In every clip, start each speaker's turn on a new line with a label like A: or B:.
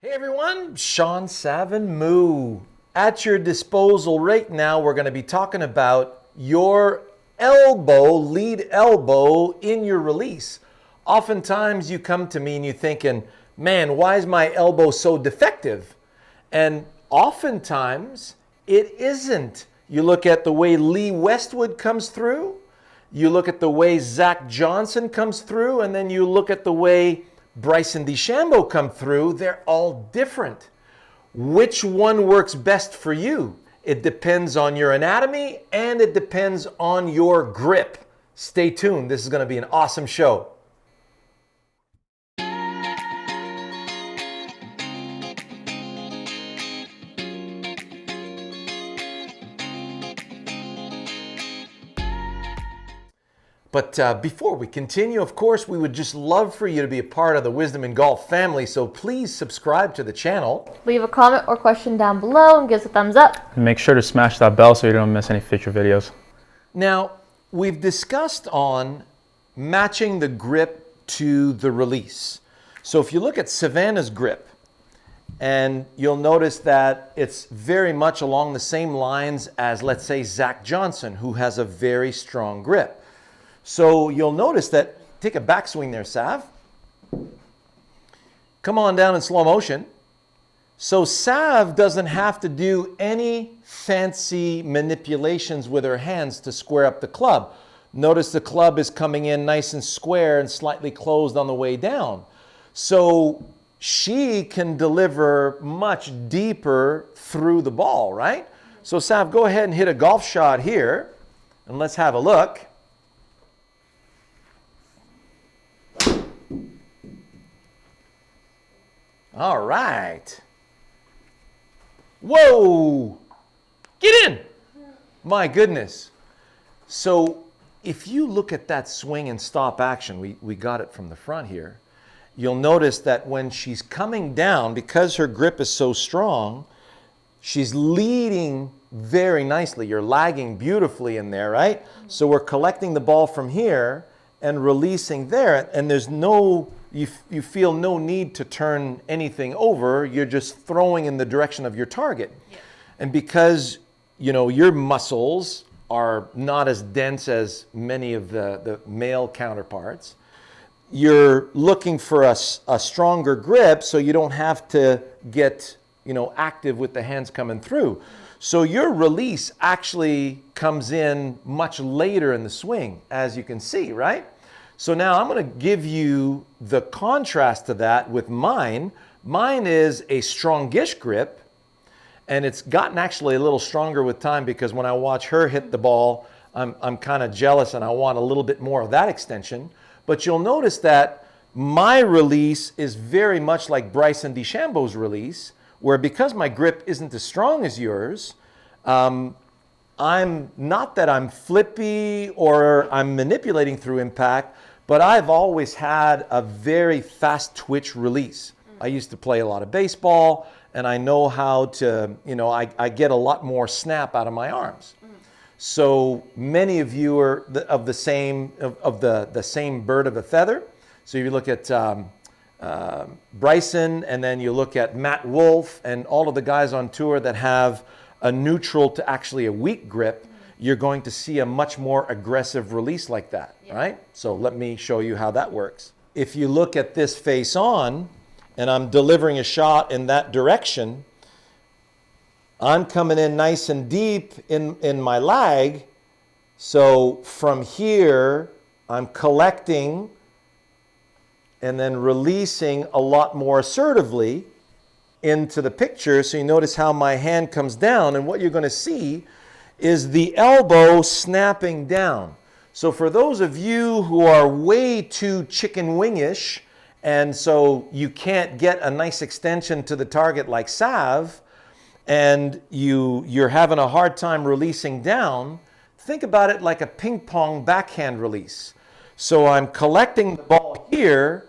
A: Hey everyone, Shawn Sav Mu. At your disposal right now, we're going to be talking about your elbow, lead elbow in your release. Oftentimes you come to me and you're thinking, man, why is my elbow so defective? And oftentimes it isn't. You look at the way Lee Westwood comes through, you look at the way Zach Johnson comes through, and then you look at the way Bryson DeChambeau come through. They're all different. Which one works best for you? It depends on your anatomy and it depends on your grip. Stay tuned. This is going to be an awesome show. But before we continue, of course, we would just love for you to be a part of the Wisdom in Golf family, so please subscribe to the channel.
B: Leave a comment or question down below and give us a thumbs up.
C: And make sure to smash that bell so you don't miss any future videos.
A: Now, we've discussed on matching the grip to the release. So if you look at Savannah's grip, and you'll notice that it's very much along the same lines as, let's say, Zach Johnson, who has a very strong grip. So you'll notice that, take a backswing there, Sav. Come on down in slow motion. So Sav doesn't have to do any fancy manipulations with her hands to square up the club. Notice the club is coming in nice and square and slightly closed on the way down. So she can deliver much deeper through the ball, right? So Sav, go ahead and hit a golf shot here, and let's have a look. All right. Whoa! Get in! My goodness. So if you look at that swing and stop action, we got it from the front here, you'll notice that when she's coming down, because her grip is so strong, she's leading very nicely. You're lagging beautifully in there, right? So we're collecting the ball from here and releasing there, and there's no... You feel no need to turn anything over. You're just throwing in the direction of your target. Yeah. And because, you know, your muscles are not as dense as many of the male counterparts, you're looking for a stronger grip so you don't have to get, you know, active with the hands coming through. So your release actually comes in much later in the swing, as you can see, right? So now I'm going to give you the contrast to that with mine. Mine is a strongish grip, and it's gotten actually a little stronger with time because when I watch her hit the ball, I'm kind of jealous and I want a little bit more of that extension. But you'll notice that my release is very much like Bryson DeChambeau's release, where because my grip isn't as strong as yours, I'm not that I'm flippy or I'm manipulating through impact, but I've always had a very fast twitch release. I used to play a lot of baseball, and I know how to, you know, I get a lot more snap out of my arms. So many of you are of the same bird of a feather. So you look at Bryson, and then you look at Matt Wolff, and all of the guys on tour that have a neutral to actually a weak grip, you're going to see a much more aggressive release like that, right? So let me show you how that works. If you look at this face on, and I'm delivering a shot in that direction, I'm coming in nice and deep in my lag. So from here, I'm collecting and then releasing a lot more assertively into the picture. So you notice how my hand comes down, and what you're going to see is the elbow snapping down. So for those of you who are way too chicken wingish, and so you can't get a nice extension to the target like Sav, and you're having a hard time releasing down, think about it like a ping pong backhand release. So I'm collecting the ball here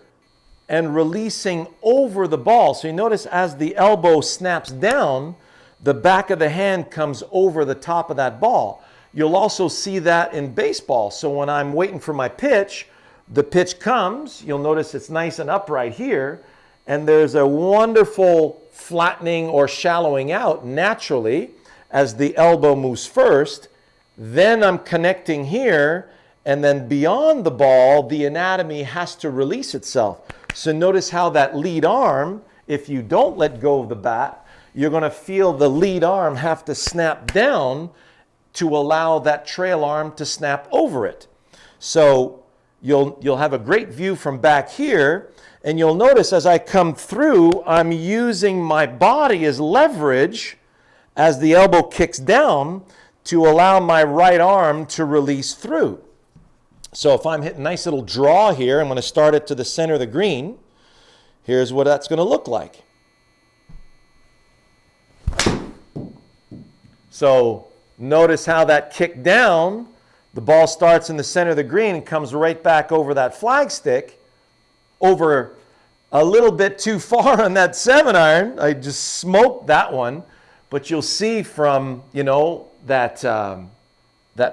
A: and releasing over the ball. So you notice as the elbow snaps down, the back of the hand comes over the top of that ball. You'll also see that in baseball. So when I'm waiting for my pitch, the pitch comes, you'll notice it's nice and upright here, and there's a wonderful flattening or shallowing out naturally as the elbow moves first. Then I'm connecting here, and then beyond the ball, the anatomy has to release itself. So notice how that lead arm, if you don't let go of the bat, you're going to feel the lead arm have to snap down to allow that trail arm to snap over it. So you'll have a great view from back here, and you'll notice as I come through, I'm using my body as leverage as the elbow kicks down to allow my right arm to release through. So if I'm hitting a nice little draw here, I'm going to start it to the center of the green. Here's what that's going to look like. So notice how that kick down, the ball starts in the center of the green and comes right back over that flag stick, over a little bit too far on that 7-iron. I just smoked that one. But you'll see from, that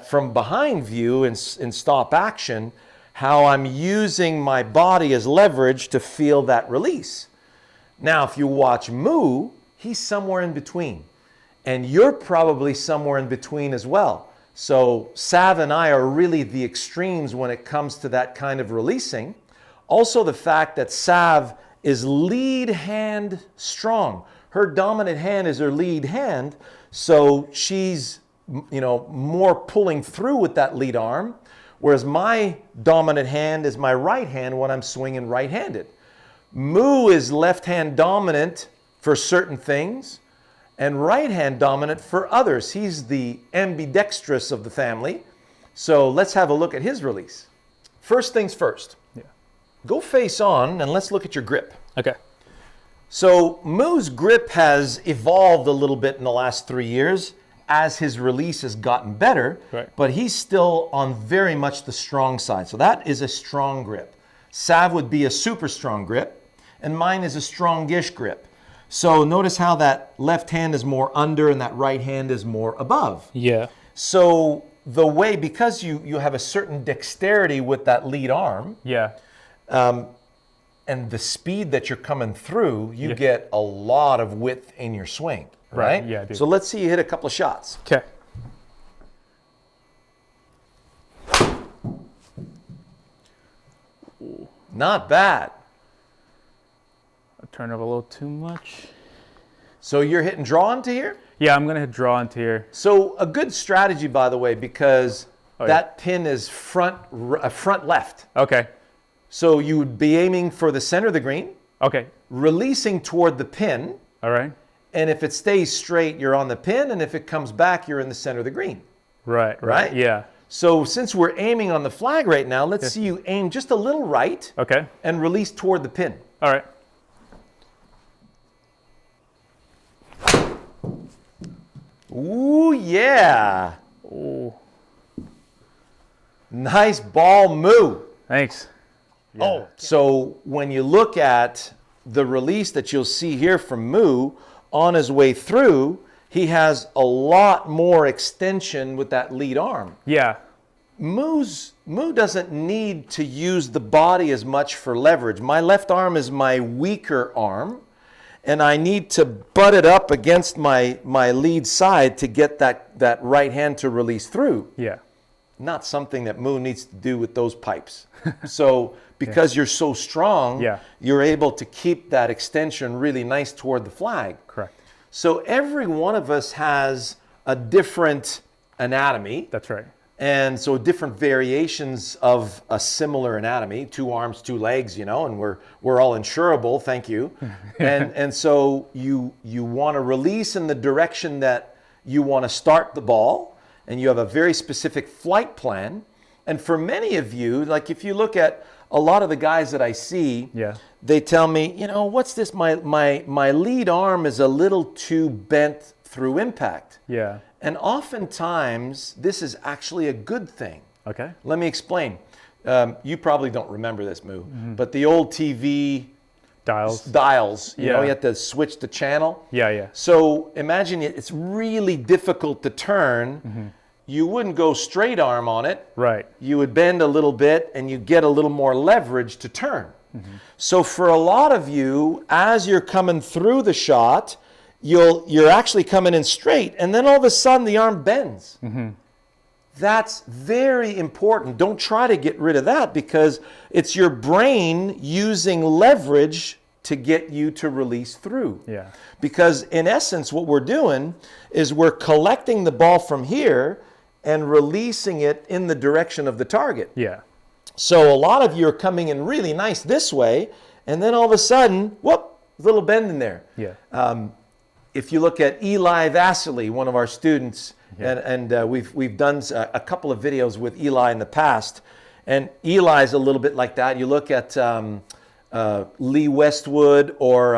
A: from behind view in stop action, how I'm using my body as leverage to feel that release. Now, if you watch Mu, he's somewhere in between. And you're probably somewhere in between as well. So Sav and I are really the extremes when it comes to that kind of releasing. Also the fact that Sav is lead hand strong. Her dominant hand is her lead hand, so she's more pulling through with that lead arm, whereas my dominant hand is my right hand when I'm swinging right-handed. Mu is left hand dominant for certain things and right hand dominant for others. He's the ambidextrous of the family. So let's have a look at his release. First things first.
C: Yeah.
A: Go face on and let's look at your grip.
C: Okay.
A: So Mu's grip has evolved a little bit in the last 3 years as his release has gotten better,
C: Right.
A: but he's still on very much the strong side. So that is a strong grip. Sav would be a super strong grip, and mine is a strongish grip. So notice how that left hand is more under and that right hand is more above.
C: Yeah.
A: So the way, because you have a certain dexterity with that lead arm,
C: Yeah.
A: and the speed that you're coming through, you get a lot of width in your swing, right?
C: Yeah, I do.
A: So let's see you hit a couple of shots.
C: Okay.
A: Not bad.
C: I turned up a little too much.
A: So you're hitting draw into here?
C: Yeah, I'm gonna hit draw into here.
A: So a good strategy, by the way, because
C: Oh, yeah.
A: that pin is front left.
C: Okay.
A: So you would be aiming for the center of the green,
C: Okay.
A: releasing toward the pin,
C: All right.
A: and if it stays straight, you're on the pin, and if it comes back, you're in the center of the green.
C: Right.
A: Right?
C: Yeah.
A: So since we're aiming on the flag right now, let's see you aim just a little right
C: Okay.
A: and release toward the pin.
C: All right.
A: Ooh, yeah.
C: Ooh.
A: Nice ball Mu.
C: Thanks.
A: Oh, so when you look at the release that you'll see here from Mu on his way through, he has a lot more extension with that lead arm.
C: Yeah.
A: Mu doesn't need to use the body as much for leverage. My left arm is my weaker arm, and I need to butt it up against my lead side to get that right hand to release through.
C: Yeah.
A: Not something that Mu needs to do with those pipes. So because you're so strong,
C: Yeah.
A: you're able to keep that extension really nice toward the flag.
C: Correct.
A: So every one of us has a different anatomy.
C: That's right.
A: And so different variations of a similar anatomy, 2 arms, 2 legs, and we're all insurable, thank you. And so you want to release in the direction that you want to start the ball, and you have a very specific flight plan. And for many of you, like if you look at a lot of the guys that I see, they tell me, what's this? My lead arm is a little too bent through impact.
C: Yeah.
A: And oftentimes, this is actually a good thing.
C: Okay.
A: Let me explain. You probably don't remember this, Mu, but the old TV dials, you have to switch the channel.
C: Yeah.
A: So imagine it's really difficult to turn. You wouldn't go straight arm on it.
C: Right.
A: You would bend a little bit, and you get a little more leverage to turn. So for a lot of you, as you're coming through the shot, you're actually coming in straight, and then all of a sudden the arm bends. That's very important. Don't try to get rid of that, because it's your brain using leverage to get you to release through.
C: Yeah.
A: Because in essence, what we're doing is we're collecting the ball from here and releasing it in the direction of the target.
C: Yeah.
A: So a lot of you are coming in really nice this way, and then all of a sudden, whoop, little bend in there.
C: Yeah.
A: If you look at Eli Vasily, one of our students, and we've done a couple of videos with Eli in the past, and Eli's a little bit like that. You look at Lee Westwood or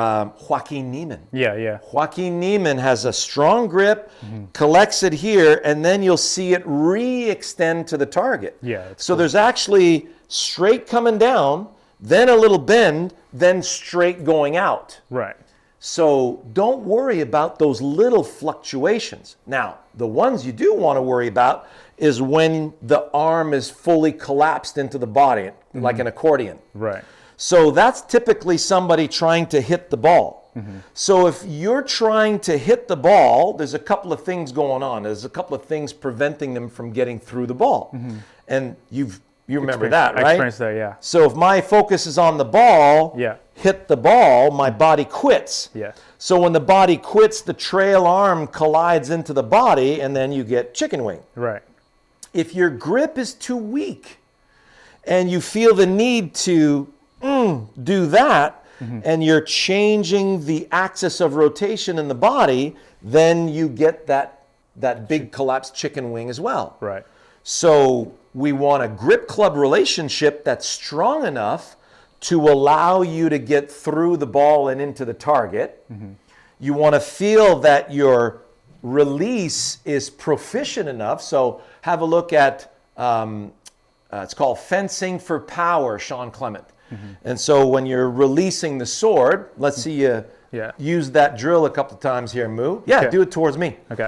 A: Joaquin Neiman.
C: Yeah, yeah.
A: Joaquin Neiman has a strong grip, collects it here, and then you'll see it re-extend to the target.
C: Yeah.
A: So there's actually straight coming down, then a little bend, then straight going out.
C: Right.
A: So don't worry about those little fluctuations. Now, the ones you do want to worry about is when the arm is fully collapsed into the body, like an accordion.
C: Right.
A: So that's typically somebody trying to hit the ball. So if you're trying to hit the ball, there's a couple of things going on. There's a couple of things preventing them from getting through the ball. And you remember that, right?
C: I experienced that, yeah.
A: So if my focus is on the ball,
C: Yeah.
A: hit the ball, my body quits.
C: Yeah.
A: So when the body quits, the trail arm collides into the body, and then you get chicken wing.
C: Right.
A: If your grip is too weak and you feel the need to do that, and you're changing the axis of rotation in the body, then you get that big collapsed chicken wing as well.
C: Right.
A: So we want a grip club relationship that's strong enough to allow you to get through the ball and into the target. You want to feel that your release is proficient enough. So have a look at, it's called Fencing for Power, Shawn Clement. And so when you're releasing the sword, let's see you use that drill a couple of times here, Mu. Yeah,
C: Okay.
A: do it towards me.
C: Okay.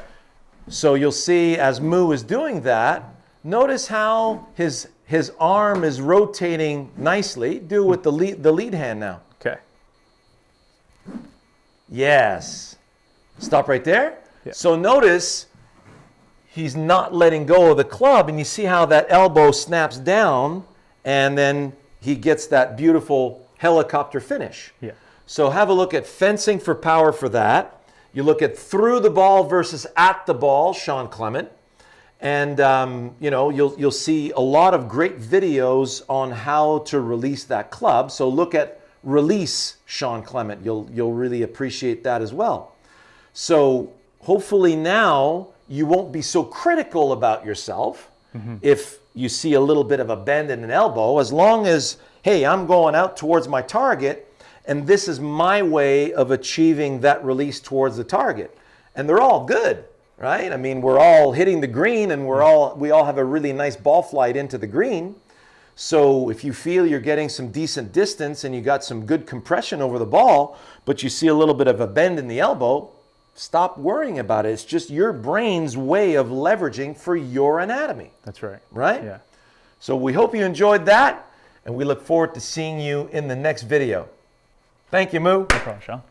A: So you'll see as Mu is doing that, notice how his arm is rotating nicely. Do it with the lead hand now.
C: Okay.
A: Yes. Stop right there.
C: Yeah.
A: So notice he's not letting go of the club, and you see how that elbow snaps down, and then he gets that beautiful helicopter finish.
C: Yeah.
A: So have a look at Fencing for Power for that. You look at Through the Ball versus At the Ball, Shawn Clement. And you'll see a lot of great videos on how to release that club. So look at Release Shawn Clement. You'll really appreciate that as well. So hopefully now you won't be so critical about yourself if you see a little bit of a bend in an elbow, as long as, hey, I'm going out towards my target, and this is my way of achieving that release towards the target. And they're all good. Right? I mean, we're all hitting the green, and we all have a really nice ball flight into the green. So if you feel you're getting some decent distance and you got some good compression over the ball, but you see a little bit of a bend in the elbow, stop worrying about it. It's just your brain's way of leveraging for your anatomy.
C: That's right.
A: Right?
C: Yeah.
A: So we hope you enjoyed that, and we look forward to seeing you in the next video. Thank you, Mu.
C: No problem, Shawn.